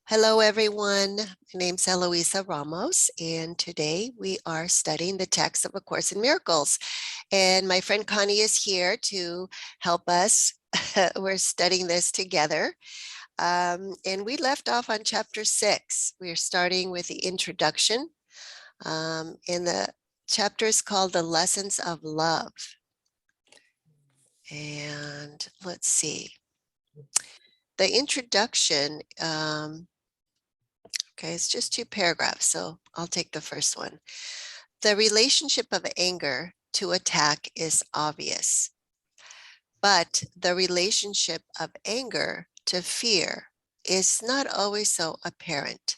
Hello, everyone. My name's Eloisa Ramos, and today we are studying the text of A Course in Miracles. And my friend Connie is here to help us. We're studying this together. And we left off on chapter 6. We are starting with the introduction. And the chapter is called The Lessons of Love. And let's see. The introduction, okay, it's just 2 paragraphs, so I'll take the first one. The relationship of anger to attack is obvious, but the relationship of anger to fear is not always so apparent.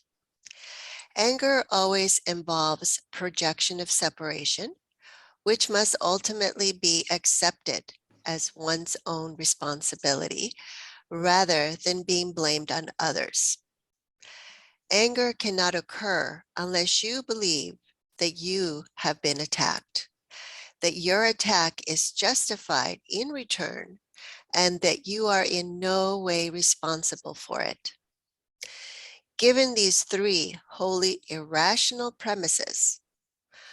Anger always involves projection of separation, which must ultimately be accepted as one's own responsibility rather than being blamed on others. Anger cannot occur unless you believe that you have been attacked, that your attack is justified in return, and that you are in no way responsible for it. Given these 3 wholly irrational premises,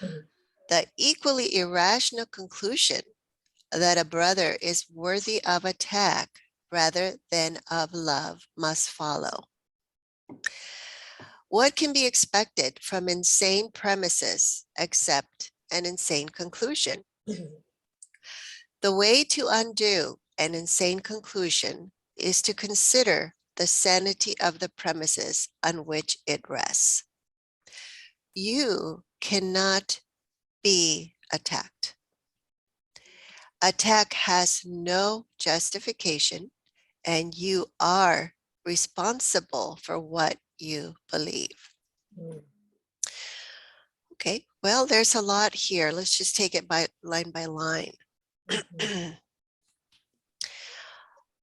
the equally irrational conclusion that a brother is worthy of attack rather than of love must follow. What can be expected from insane premises except an insane conclusion? The way to undo an insane conclusion is to consider the sanity of the premises on which it rests. You cannot be attacked. Attack has no justification, and you are responsible for what you believe. Okay, well, there's a lot here. Let's just take it by line.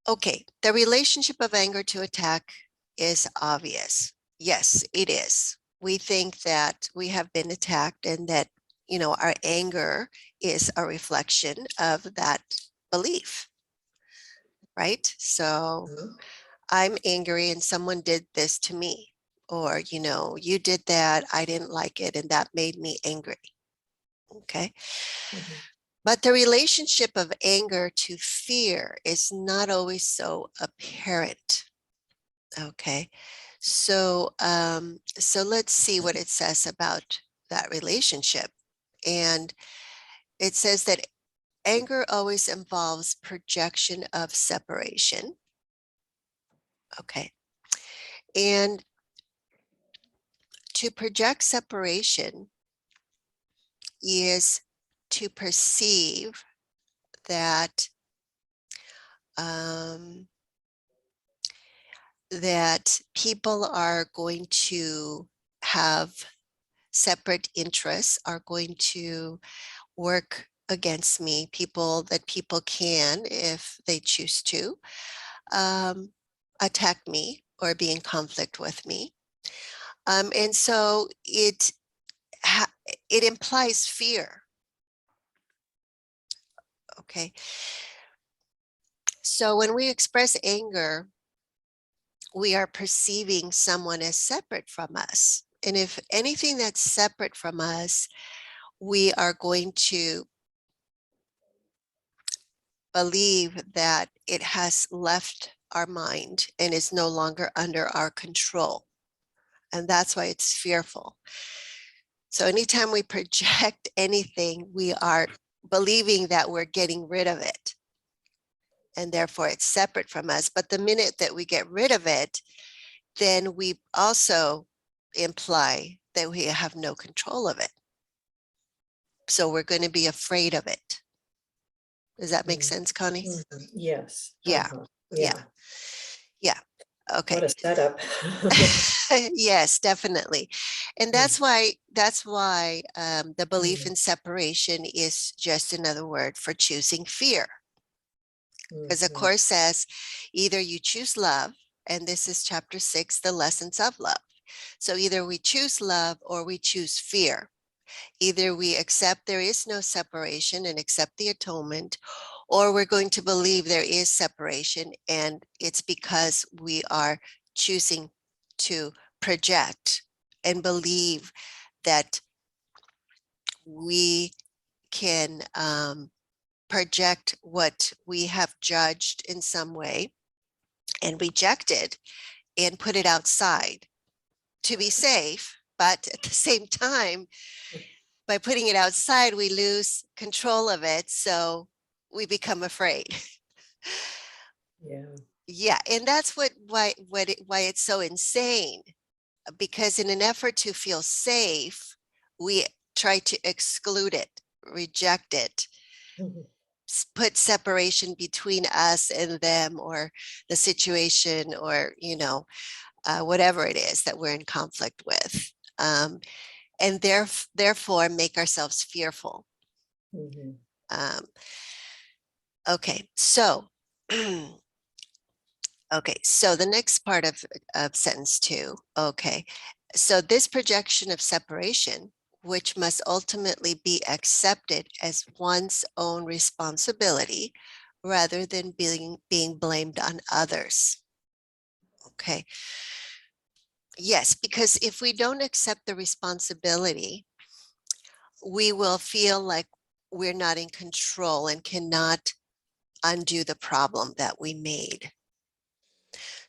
Okay, the relationship of anger to attack is obvious. Yes, it is. We think that we have been attacked and that, our anger is a reflection of that belief, right? So I'm angry and someone did this to me, or, you did that, I didn't like it, and that made me angry. Okay. But the relationship of anger to fear is not always so apparent. Okay. So let's see what it says about that relationship. And it says that anger always involves projection of separation. Okay. And to project separation is to perceive that that people are going to have separate interests, are going to work against me, people can, if they choose to, attack me or be in conflict with me. And so it implies fear. Okay. So when we express anger, we are perceiving someone as separate from us. And if anything that's separate from us, we are going to believe that it has left our mind and is no longer under our control. And that's why it's fearful. So anytime we project anything, we are believing that we're getting rid of it. And therefore it's separate from us. But the minute that we get rid of it, then we also imply that we have no control of it. So we're going to be afraid of it. Does that make sense, Connie? Yes. Yeah. Yeah. Okay. What a setup. Yes, definitely. And that's why the belief in separation is just another word for choosing fear. Because the Course says either you choose love, and this is chapter 6, the lessons of love. So either we choose love or we choose fear. Either we accept there is no separation and accept the atonement, or we're going to believe there is separation, and it's because we are choosing to project and believe that we can project what we have judged in some way and reject it and put it outside to be safe. But at the same time, by putting it outside, we lose control of it. So we become afraid. Yeah. Yeah. And that's why it's so insane, because in an effort to feel safe, we try to exclude it, reject it, Mhm. put separation between us and them, or the situation, or whatever it is that we're in conflict with, and therefore make ourselves fearful. Mhm. um, okay, so okay, so the next part of sentence 2. Okay, so this projection of separation, which must ultimately be accepted as one's own responsibility rather than being blamed on others. Okay. Yes, because if we don't accept the responsibility, we will feel like we're not in control and cannot undo the problem that we made.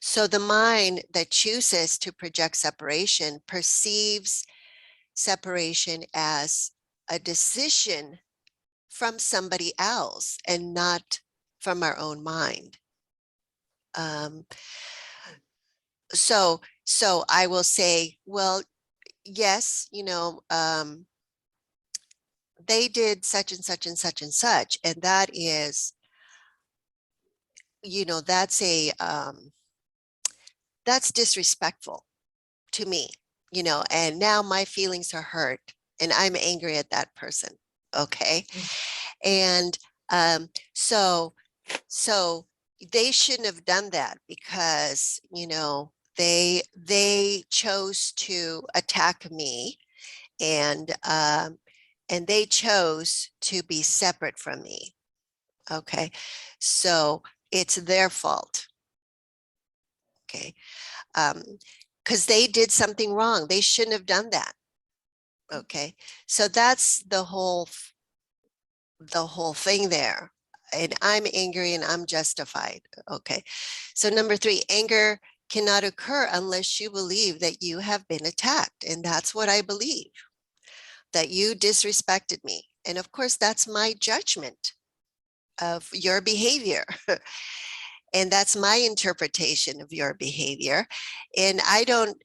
So the mind that chooses to project separation perceives separation as a decision from somebody else and not from our own mind. Um, so I will say, well, yes, they did such and such and such and such, and that is, that's that's disrespectful to me, and now my feelings are hurt and I'm angry at that person. Okay. Mhm. And um, so so they shouldn't have done that because they chose to attack me, and they chose to be separate from me. Okay, so it's their fault. Okay, because they did something wrong. They shouldn't have done that. Okay, so that's the whole thing there. And I'm angry and I'm justified. Okay, so number 3, anger cannot occur unless you believe that you have been attacked, and that's what I believe, that you disrespected me. And of course, that's my judgment of your behavior. And that's my interpretation of your behavior. And I don't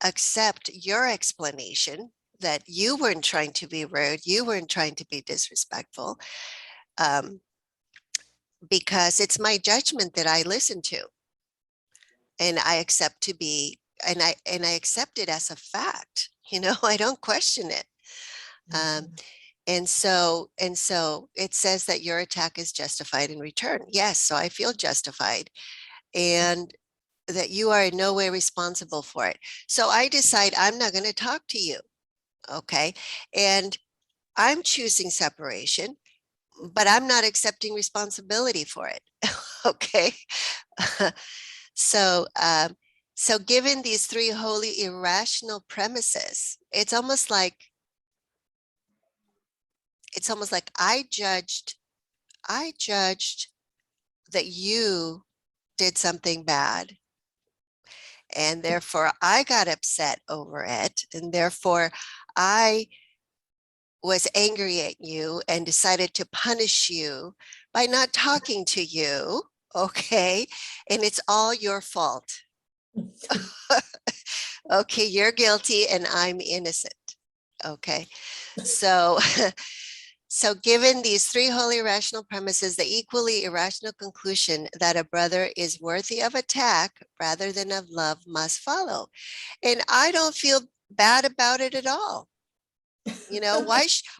accept your explanation that you weren't trying to be rude, you weren't trying to be disrespectful, um, because it's my judgment that I listen to, and I accept to be, and I accept it as a fact. I don't question it. Um, Mhm. and so it says that your attack is justified in return. Yes, so I feel justified, and that you are in no way responsible for it. So I decide I'm not going to talk to you. Okay. And I'm choosing separation, but I'm not accepting responsibility for it. Okay. so, so given these 3 wholly irrational premises, it's almost like I judged that you did something bad, and therefore I got upset over it, and therefore I was angry at you and decided to punish you by not talking to you. Okay. And it's all your fault. Okay. You're guilty and I'm innocent. Okay. So, so given these 3 wholly irrational premises, the equally irrational conclusion that a brother is worthy of attack rather than of love must follow. And I don't feel bad about it at all.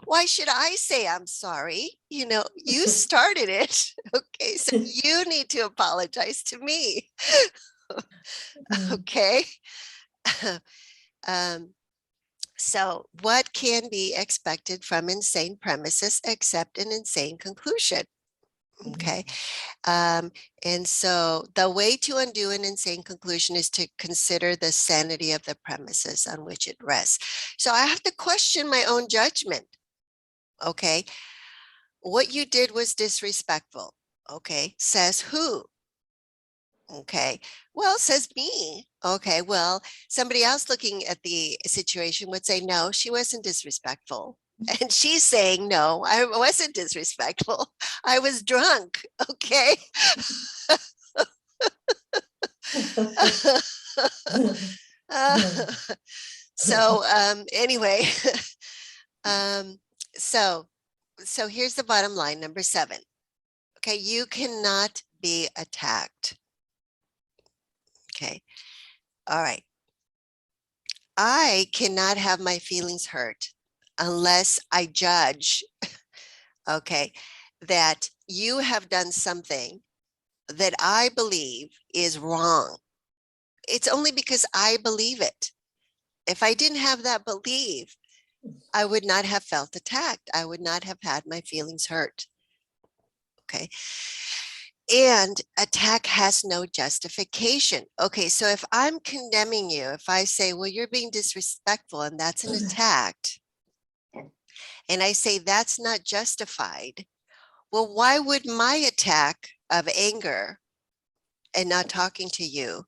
Why should I say I'm sorry? You started it. Okay, so you need to apologize to me. Mhm. Okay. um, so what can be expected from insane premises except an insane conclusion? Okay. And so the way to undo an insane conclusion is to consider the sanity of the premises on which it rests. So I have to question my own judgment. Okay. What you did was disrespectful. Okay. Says who? Okay. Well, says me. Okay. Well, somebody else looking at the situation would say, no, she wasn't disrespectful. And she's saying, no, I wasn't disrespectful. I was drunk. Okay. Uh, so anyway, um, so so here's the bottom line, number 7. Okay, you cannot be attacked. Okay, all right. I cannot have my feelings hurt unless I judge, okay, that you have done something that I believe is wrong. It's only because I believe it. If I didn't have that belief, I would not have felt attacked. I would not have had my feelings hurt. Okay. And attack has no justification. Okay. So if I'm condemning you, if I say, well, you're being disrespectful and that's an attack, and I say that's not justified, well, why would my attack of anger and not talking to you,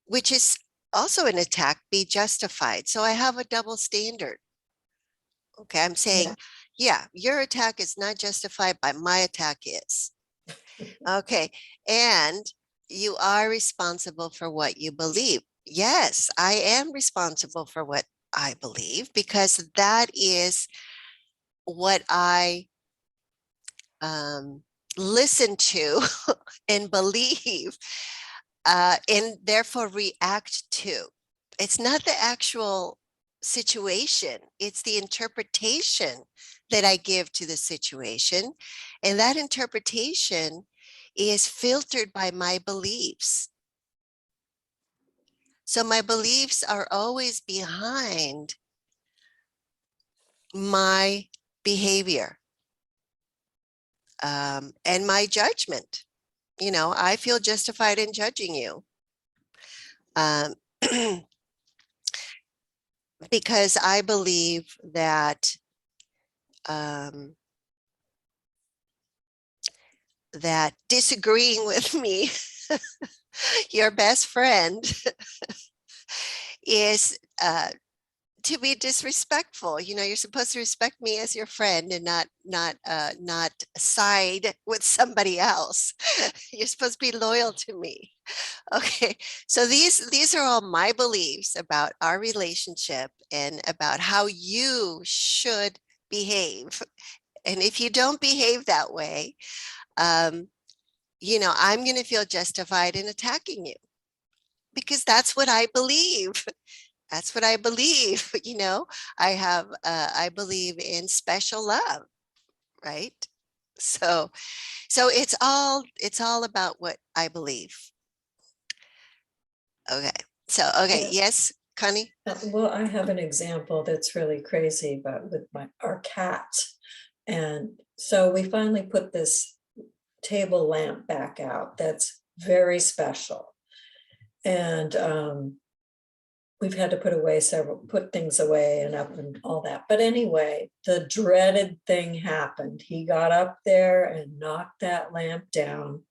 which is also an attack, be justified? So I have a double standard. Okay, I'm saying, yeah, your attack is not justified, but my attack is. Okay, and you are responsible for what you believe. Yes, I am responsible for what I believe because that is what I listen to and believe and therefore react to. It's not the actual situation, it's the interpretation that I give to the situation. And that interpretation is filtered by my beliefs. So my beliefs are always behind my behavior and my judgment. You know, I feel justified in judging you. Um, because I believe that um, that disagreeing with me, your best friend, is to be disrespectful. You know, you're supposed to respect me as your friend and not side with somebody else. You're supposed to be loyal to me. Okay, so these are all my beliefs about our relationship and about how you should behave. And if you don't behave that way, you know, I'm going to feel justified in attacking you because that's what I believe. That's what I believe. You know, I believe in special love, right? So, so it's all about what I believe. Okay. So, okay. Yeah. Yes, Connie. Well, I have an example that's really crazy, but with our cat. And so we finally put this table lamp back out that's very special. And we've had to put things away and up and all that. But anyway, the dreaded thing happened. He got up there and knocked that lamp down.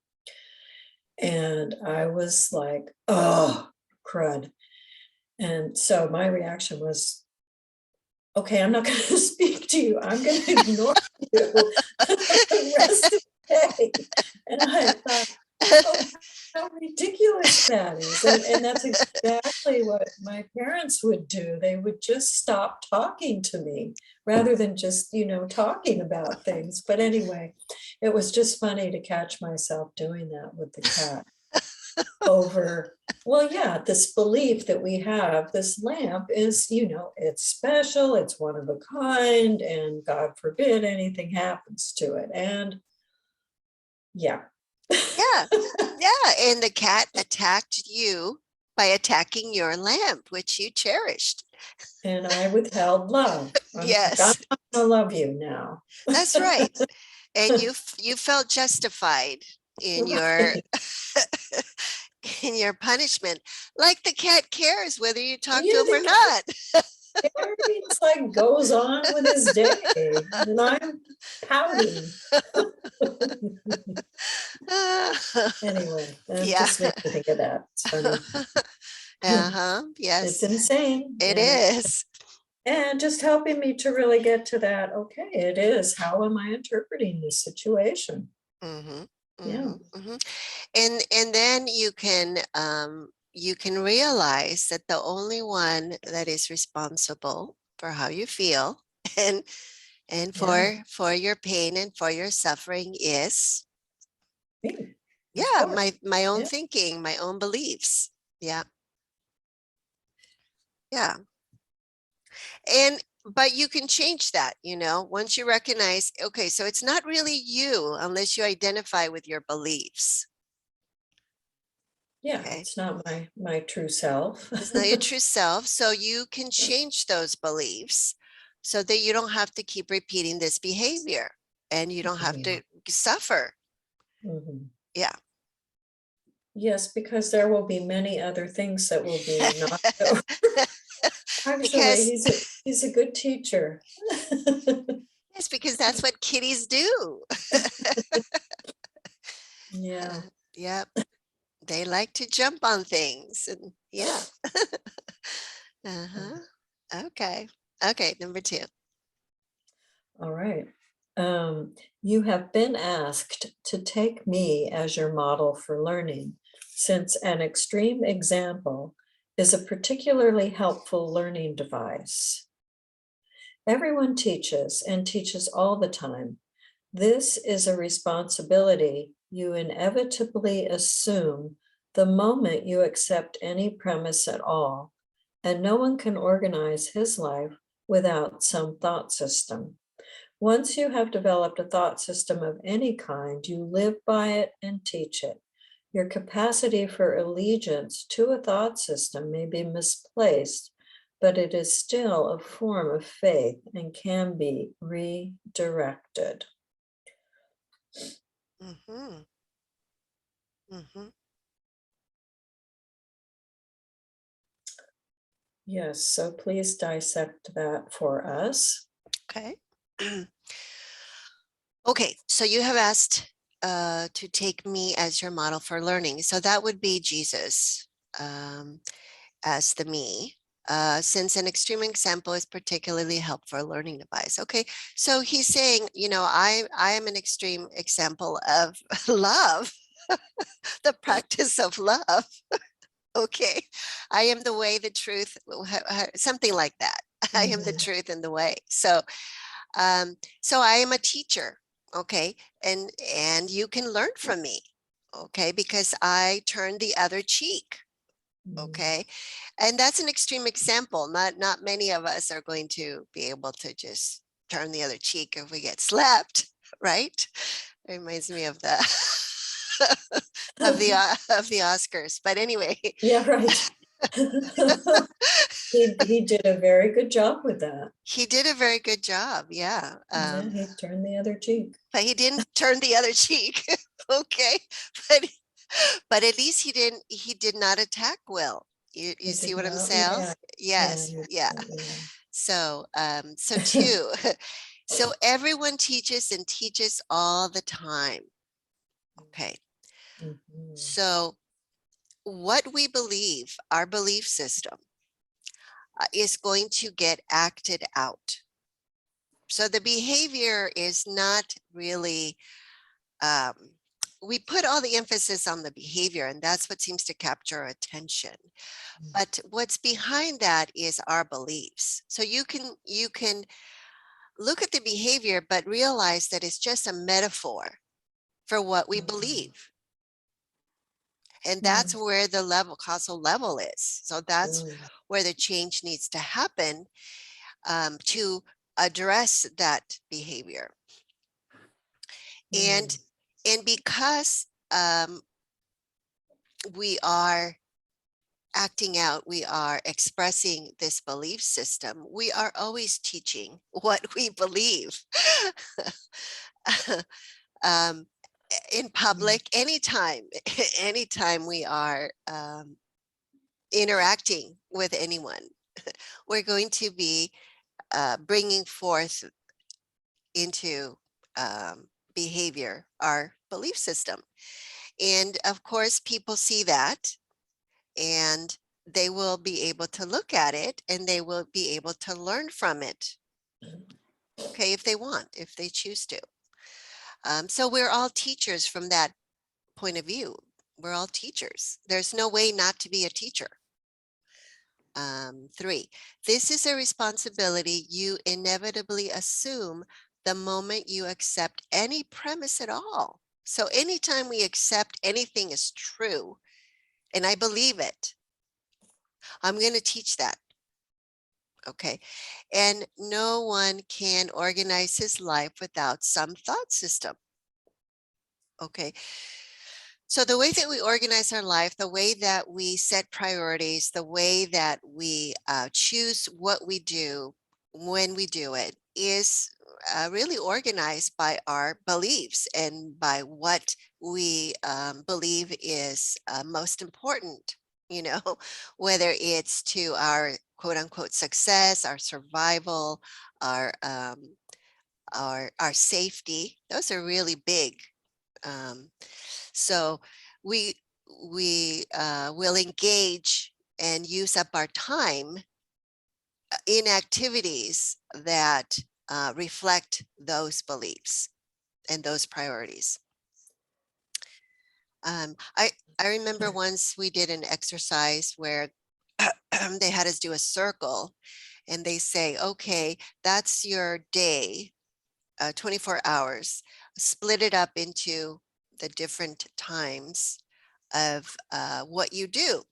And I was like, oh, crud. And so my reaction was, okay, I'm not going to speak to you. I'm going to ignore you the rest of the day. And I thought, oh, how ridiculous that is. And that's exactly what my parents would do. They would just stop talking to me rather than just, talking about things. But anyway, it was just funny to catch myself doing that with the cat over, well, yeah, this belief that we have, this lamp is, it's special, it's one of a kind, and God forbid anything happens to it. And yeah. Yeah. Yeah. And the cat attacked you by attacking your lamp, which you cherished. And I withheld love. I'm like, I'm Yes, not gonna love you now. that's right. And you felt justified in your Right. in your punishment, like the cat cares whether you talk to Yeah, him or the not. It's like goes on with his day, and I'm pouting. Anyway, that Yeah. just made me think of that. It's funny. Uh-huh. It's Yes, insane. it is. And just helping me to really get to that, okay, it is. How am I interpreting this situation? Mm-hmm. Yeah. Mm-hmm. Mm-hmm. And then you can realize that the only one that is responsible for how you feel and Yeah. for your pain and for your suffering is, Me, of yeah, course. my own Yeah. thinking, my own beliefs. Yeah. Yeah. And but you can change that, once you recognize, okay, so it's not really you unless you identify with your beliefs. Yeah. Okay. It's not my true self. It's not your true self. So you can change those beliefs so that you don't have to keep repeating this behavior and you don't have Yeah. to suffer. Mhm. Yeah. Yes, because there will be many other things that will be not so. Actually, Because he's a good teacher. yes, because that's what kitties do. Yeah. Yep. They like to jump on things and yeah. Uh-huh. Okay. Okay, number two. All right. You have been asked to take me as your model for learning, since an extreme example is a particularly helpful learning device. Everyone teaches and teaches all the time. This is a responsibility you inevitably assume the moment you accept any premise at all, and no one can organize his life without some thought system. Once you have developed a thought system of any kind, you live by it and teach it. Your capacity for allegiance to a thought system may be misplaced, but it is still a form of faith and can be redirected. Mm-hmm. Mm-hmm. Yes, so please dissect that for us. Okay. Okay, so you have asked to take me as your model for learning. So that would be Jesus as the me, since an extreme example is particularly helpful for a learning device. Okay, so he's saying, I am an extreme example of love, the practice of love. Okay, I am the way, the truth, something like that. I am the Mhm. truth and the way. So I am a teacher, okay, and you can learn from me, okay, because I turn the other cheek, Mm. okay, and that's an extreme example. Not many of us are going to be able to just turn the other cheek if we get slapped, right? It reminds me of the of the Oscars, but anyway. Yeah, right. He did a very good job with that. He did a very good job, yeah. Yeah, he turned the other cheek. But he didn't turn the other cheek. Okay. But but at least he did not attack Will. You He see did what I'm not, saying? yeah, yeah, Yes, you're yeah. right, yeah. So two. So everyone teaches and teaches all the time. Okay. Mhm. So what we believe, our belief system, is going to get acted out. So the behavior is not really um, we put all the emphasis on the behavior, and that's what seems to capture our attention. But what's behind that is our beliefs. So you can look at the behavior, but realize that it's just a metaphor for what we Mhm. believe. And Yeah. that's where the level, causal level is. So that's Mm. where the change needs to happen to address that behavior. And Mm. and because we are acting out, we are expressing this belief system, we are always teaching what we believe. um, in public, anytime, anytime we are interacting with anyone, we're going to be bringing forth into behavior our belief system. And of course, people see that and they will be able to look at it and they will be able to learn from it. Okay, if they want, if they choose to. So we're all teachers from that point of view. We're all teachers. There's no way not to be a teacher. 3, this is a responsibility you inevitably assume the moment you accept any premise at all. So anytime we accept anything is true, and I believe it, I'm going to teach that. Okay. And no one can organize his life without some thought system. Okay. So the way that we organize our life, the way that we set priorities, the way that we choose what we do when we do it is really organized by our beliefs and by what we believe is most important, you know, whether it's to our quote unquote success, our survival, our our safety. Those are really big. Um, so we will engage and use up our time in activities that reflect those beliefs and those priorities. I remember once we did an exercise where they had us do a circle and they say, okay, that's your day, 24 hours, split it up into the different times of what you do.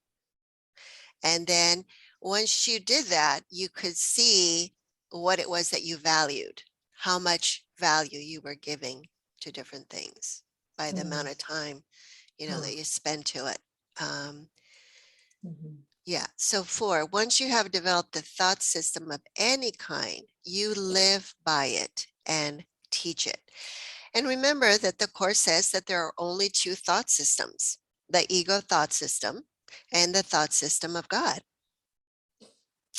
And then once you did that, you could see what it was that you valued, how much value you were giving to different things by the amount of time, you know, that you spend to it. Yeah. So 4, once you have developed a thought system of any kind, you live by it and teach it. And remember that the Course says that there are only 2 thought systems, the ego thought system and the thought system of God.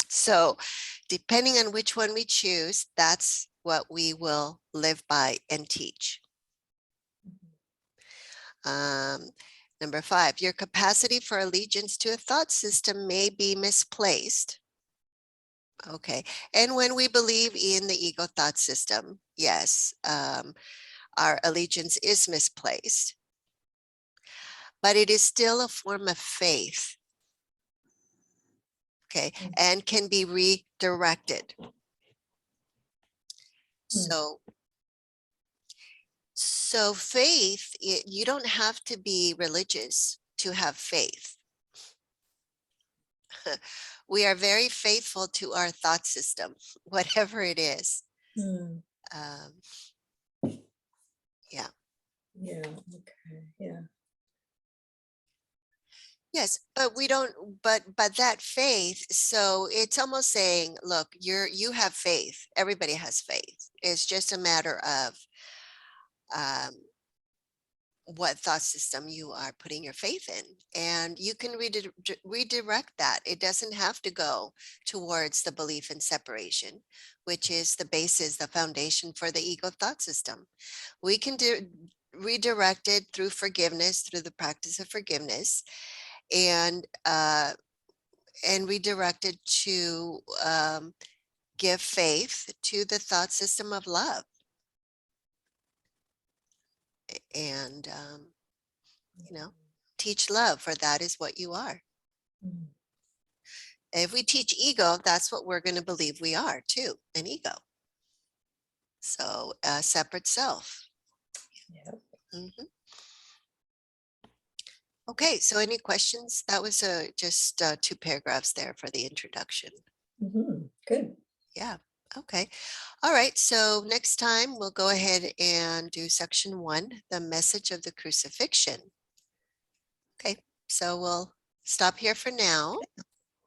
So depending on which one we choose, that's what we will live by and teach. Number 5, your capacity for allegiance to a thought system may be misplaced. Okay, and when we believe in the ego thought system, yes, our allegiance is misplaced, but it is still a form of faith. Okay, and can be redirected. So faith, you don't have to be religious to have faith. We are very faithful to our thought system, whatever it is. Yeah. Yeah. Okay. Yeah. Yes, but we don't, but that faith, so it's almost saying, look, you have faith. Everybody has faith. It's just a matter of what thought system you are putting your faith in, and you can redirect that. It doesn't have to go towards the belief in separation, which is the basis, the foundation for the ego thought system. We can redirect it through forgiveness, through the practice of forgiveness, and redirect it to give faith to the thought system of love. And you know, teach love, for that is what you are. If we teach ego, that's what we're going to believe we are too, an ego. So a separate self. Mhm. Okay, so any questions? That was just 2 paragraphs there for the introduction. Good. Yeah, okay. All right, so next time we'll go ahead and do section 1, the message of the crucifixion. Okay, so we'll stop here for now.